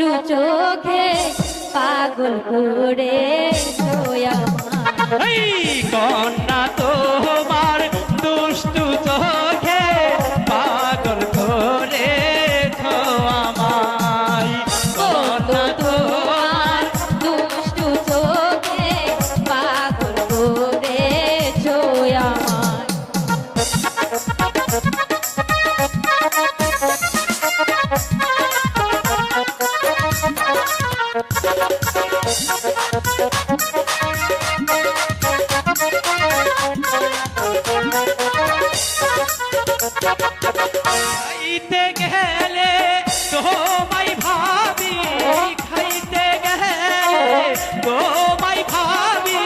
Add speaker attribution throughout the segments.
Speaker 1: দুষ্টু চোখে পাগল করে
Speaker 2: কন্যা তোমার দুষ্টু চোখে পাগল করে আমায় কন্যা
Speaker 1: তোমার দুষ্টু চোখে পাগল করে
Speaker 2: খাইতে গেলে তোমায় ভাবি খাইতে গেলে তোমায় ভাবি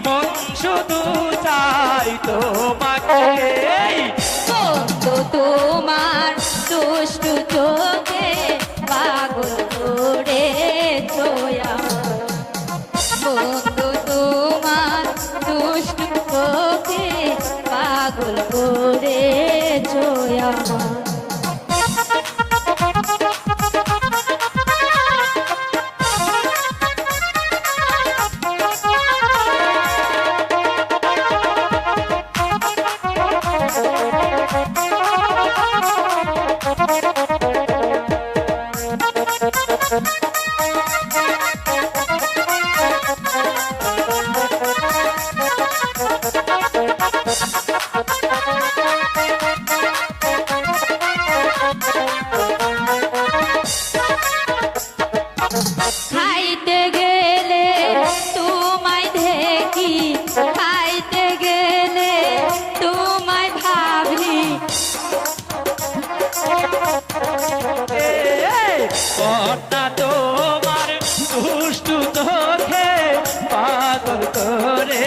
Speaker 2: মন শুধু চাই তোমাকে
Speaker 1: তোমার দুষ্টু চোখে পাগল করে বন্ধু তোমার দুষ্টু চোখে পাগল করে খাইতে গেলে তোমায় দেখি খাইতে গেলে তোমায় ভাবি
Speaker 2: কন্যা তোমার দুষ্টু চোখে পাগল করে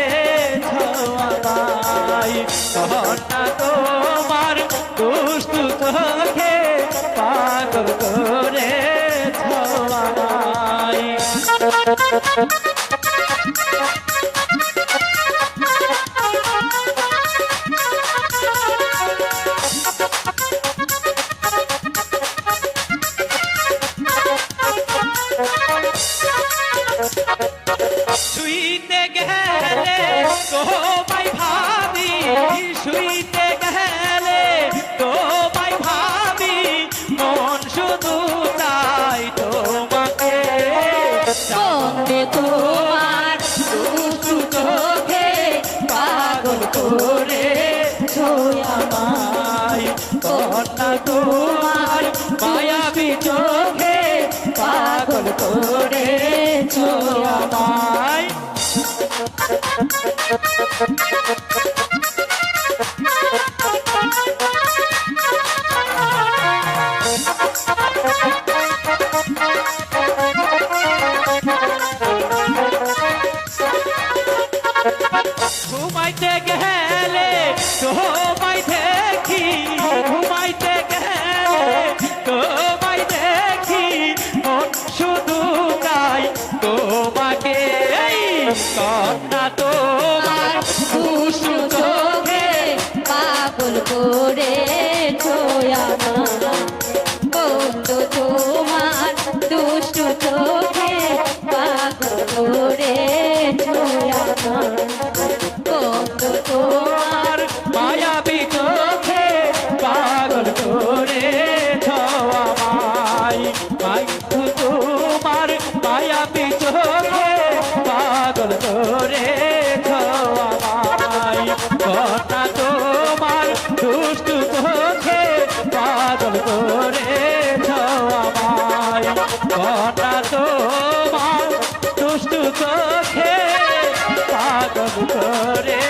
Speaker 2: আমায় কন্যা তোমার দুষ্টু চোখে পাগল করে আমায় শুইতে গেলে তোমায় ভাবি শুইতে গেলে তোমায় ভাবি মন শুধু চাই তোমাকে
Speaker 1: তোমার দুষ্টু চোখে পাগল করে
Speaker 2: আমায় কন্যা তোমার মায়াবী চোখে পাগল করে আমায় ঘুমাইতে গেলে তোমায় দেখি ঘুমাইতে গেলে তোমায় দেখি মন শুধু চাই তোমাকে কন্যা তোমার দুষ্টু চোখে
Speaker 1: পাগল করে বন্ধু তোমার দুষ্টু চোখে পাগল করে বন্ধু
Speaker 2: তোমার মায়াবী চোখে পাগল করে আমায় তোমার মায়াবী চোখে পাগল করে আমায় কন্যা তোমার দুষ্টু চোখে পাগল করে আমায় কন্যা তোমার দুষ্টু চোখে পাগল করে